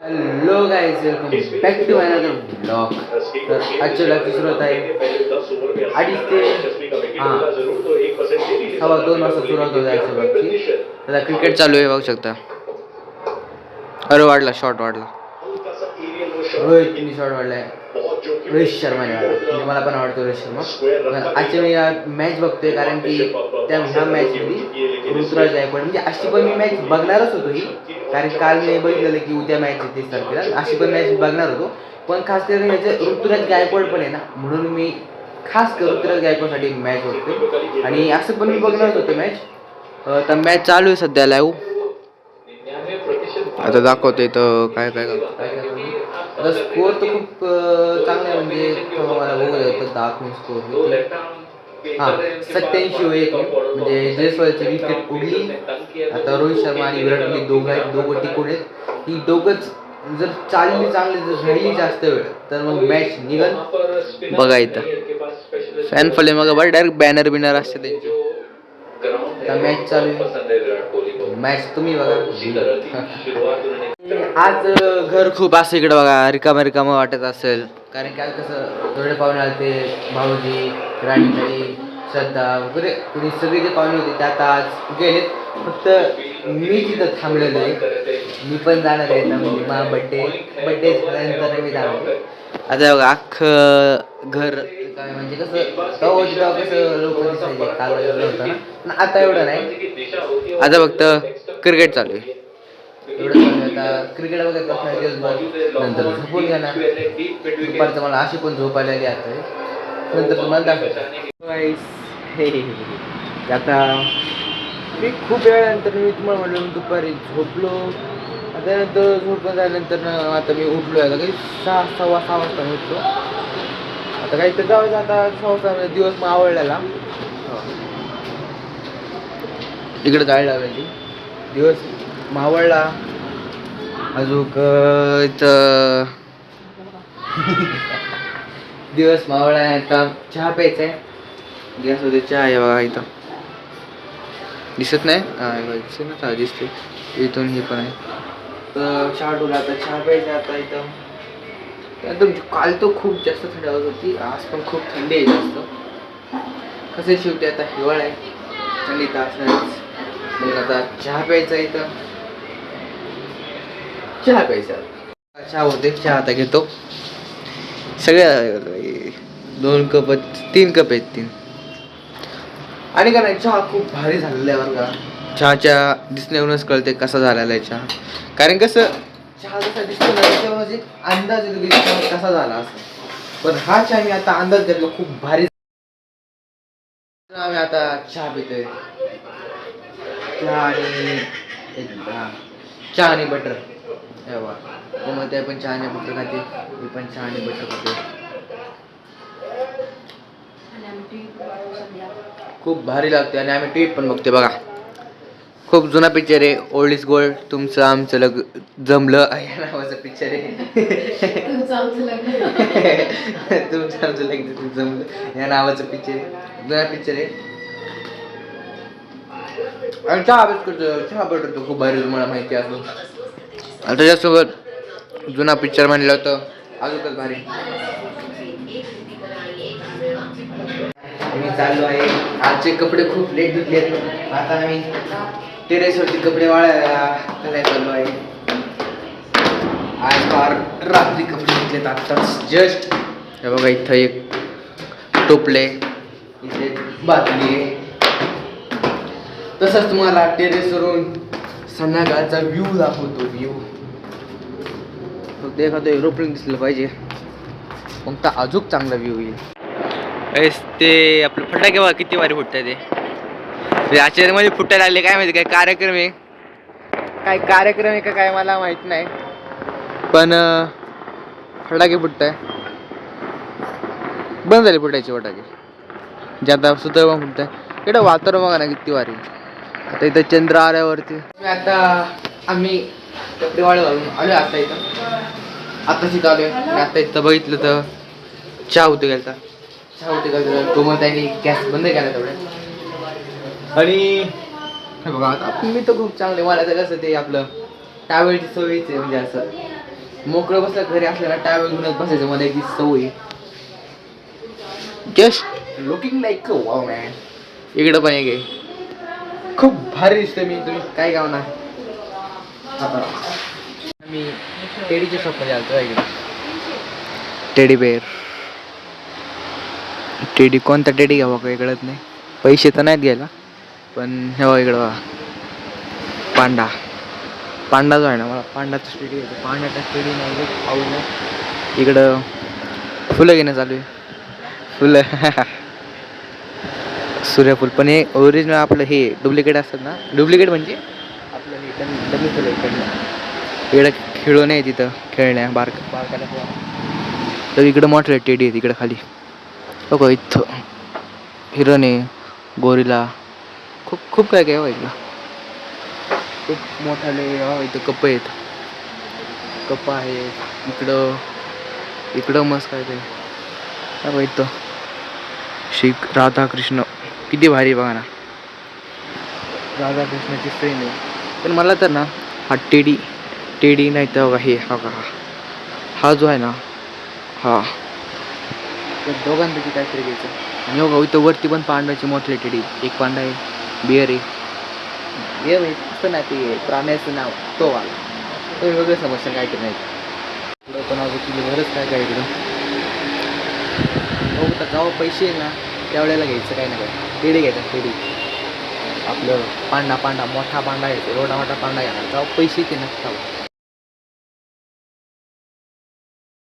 Hello guys, welcome back to another blog. तर आजच्या ब्लॉगची सुरुवात आहे 2:30 ते 2:15 वाजता सुरुवात होते आजच्या ब्लॉगची. आता क्रिकेट चालू आहे, बघू शकता. अरे वाढला, शॉट वाढला, रोहितनी शॉट वाढलाय. रोहित शर्माने वाढला, म्हणजे मला पण आवडतो रोहित शर्मा. पण आजची मी मॅच बघतोय कारण की ह्या मॅचमध्ये ऋतुराज गायकवाड, म्हणजे अशी पण मी मॅच बघणारच होतो ही. कारण काल मी बघितलेलं की उद्या मॅच आहे 30 तारखेला, अशी पण मॅच बघणार होतो. पण खास करून ह्याचं ऋतुराज गायकवाड पण आहे ना, म्हणून मी खास करून ऋतुराज गायकवाडसाठी मॅच बघतोय. आणि असं पण मी बघणारच होतो मॅच. तर मॅच चालू आहे सध्या लाईव्ह. आता दाखवतो इथं काय काय काय काय आता स्कोअर तर खूप चांगला आहे, म्हणजे मला बघू द्या दाखवून स्कोअर. हां, 87 म्हणजे जयस्वालची विकेट उडली. आता रोहित शर्मा आणि विराट कोहली दोघं टिकून आहेत. ही दोघंच जर चालली चांगली जर राहिली जास्त वेळ तर मग मॅच निघल. बघा इथं फॅन फॉलोइंग मग बघा, डायरेक्ट बॅनर बिनर असते त्यांची. मॅच चालू आहे, मॅच तुम्ही बघा. आज घर खूप असं इकडे बघा रिकामं वाटत असेल, कारण काय कसं थोडे पाहुणे आले, भाऊजी, राणीताई, श्रद्धा वगैरे कुणी सगळे जे पाहुणे होते ते आता आज गेलेत. फक्त मी तिथं थांबलेलो आहे. मी पण जाणार आहे, म्हणजे माझा बड्डे झाल्यानंतर मी जाणार आहे. आता बघा अख्खं घर काय म्हणजे कसं तेव्हा कसं लोक दिसायचे, काल होतं ना, पण आता एवढं नाही. आता फक्त क्रिकेट चालू आहे. एवढं आता क्रिकेट बघत बसणार दिवसभर, नंतर झोपून घेणार. दुपारचं मला अशी पण झोप आलेली आता, नंतर तुम्हाला दाखवतो. आता मी खूप वेळानंतर मी तुम्हाला म्हटलं मी दुपारी झोपलो. त्यानंतर झोपून झाल्यानंतर आता मी उठलो आहे, काही 6:15 वाजता उठलो. आता काही तर जाऊ, आता 6 दिवस मग आवडलेला इकडे जायला लागली, दिवस मावळला. अजून इथं दिवस मावळा आहे. आता चहा प्यायचा आहे, गॅसमध्ये चहा आहे बघा. इथं दिसत नाही, दिसते इथून. हे पण आहे तर चहा टोला. आता चहा प्यायचा आता इथं. एकदम काल तो खूप जास्त थंडी वाजत होती, आज पण खूप थंडी आहे जास्त. कसे शेवटी आता हिवाळा आहे, थंडी तर असणारच. मग आता चहा प्यायचा इथं, चहा प्यायचा. चहा होते, चहा आता घेतो. सगळ्या 2 कप 3 कप आहेत, 3. आणि का नाही, चहा खूप भारी झालेला आहे बरं का. चहाच्या दिसण्यावरूनच कळते कसा झालेला आहे चहा. कारण कसं चहा जसा दिसतो ना त्याच्यावर एक अंदाज येतो की चहा कसा झाला असं. पण हा चहा मी आता अंदाज घेतला, खूप भारी. आम्ही आता चहा पितोय, चहा आणि चहा आणि बटर. मग ते पण चहा आणि बटर खाते, मी पण चहा आणि बटर खाते. खूप भारी लागते. आणि आम्ही टीव्ही पण बघते बघा. खूप जुना पिक्चर आहे, ओल्ड इज गोल्ड. तुमचं आमचं जमलं या नावाचं पिक्चर आहे. तुमचं आमचं लग्न जमलं या नावाचं पिक्चर आहे, जुना पिक्चर आहे. आणि चहा अभ्यास करतो, चहा बटर खूप भारी, तुम्हाला माहिती असो. आता त्याच्यासोबत जुना पिक्चर म्हणलं होतं अजूनच भारी. मी चाललो आहे, आजचे कपडे खूप लेट धुतले. आता आम्ही टेरेसवरती कपडे वाळायला चाललो आहे. आज फार रात्री कपडे धुतलेत आत्ताच जस्ट. हे बघा इथं एक टोपले, इथे बादली आहे. तसंच तुम्हाला टेरेसवरून संध्याकाळचा व्ह्यू दाखवतो. व्ह्यू फक्त एखादं एरोप्लेन दिसलं पाहिजे, मग तर अजून चांगला व्ह्यू येईल. ते आपलं फटाके बघा किती भारी फुटतात. ते आश्चर्यमध्ये फुटायला लागले, काय माहिती काय कार्यक्रम आहे, काय कार्यक्रम आहे का काय मला माहित नाही. पण फटाके फुटताय, बंद झाले फुटायचे फटाके, जे आता सुद्धा पण फुटताय. इकडं वातावरण बघा ना किती भारी. आता इथं चंद्र आल्यावरती आता आम्ही कपडे वाळू घालून आलो. आता इथं आताशी चालू आहे. आता इथं बघितलं तर चहा होते गेलता, तो मग त्यांनी गॅस बंद केला तेवढ्या. आणि बघा आता मी तर खूप चांगले, मला तर कसं ते आपलं टावेलची सवयीच आहे, म्हणजे असं मोकळं बसल्या घरी असल्याला टावेल घेऊनच बसायचं मला एक सवय. Just looking like wow man. इकडं पण एक आहे, खूप भारी दिसतोय मी. तुम्ही काय गावणार. आता मी टेडीच्या शॉपमध्ये आलो इकडं. टेडी बेअर, टेडी कोणता टेडी घ्यावा काही कळत नाही. पैसे तर नाहीत घ्यायला, पण हे बघा इकडं बघा पांडा. पांडा जो आहे ना, मला पांडाचा टेडी घ्यायचा. पांडाचा टेडी नाही आवडलं. इकडं फुलं घेणं चालू आहे. फुलं सूर्यफूल, पण हे ओरिजिनल आपलं हे डुप्लिकेट असतात ना. डुप्लिकेट म्हणजे आपलं हे डमी फुलं इकडनं. इकडं खेळून आहे तिथं खेळण्या बारकाला. तर इकडं मोठे टेडी आहेत इकडं खाली बघा. इथं हिरण आहे, गोरिला, खूप खूप काय काय इकडं. खूप मोठाले इथं कप्प आहेत. कप्पा आहे इकडं मस्त काय काय बघा. इथं श्री राधाकृष्ण किती भारी बघा ना. राधाकृष्णाची फ्रेम आहे. पण मला तर ना हा टेडी नाही तर बघा हे हा जो आहे ना हा, तर दोघांपैकी काहीतरी घ्यायचं. आणि बघा इथं वरती पण पांडाची मोठे टेडी. एक पांडा आहे, बिअर आहे असं नाही ते प्राण्याचं नाव तो वाला. तो वेगळं समस्या काहीतरी नाही. पुढं पण अजून किती बरंच काय काय इकडं. बघू तर जेव्हा पैसे येईल ना त्यावेळेला घ्यायचं काय ना काय. टेडी घ्यायचं टेडी. आपलं पांडा मोठा पांडा घ्यायचं. एवढा मोठा पांडा घ्यायचा जेव्हा पैसे येते ना.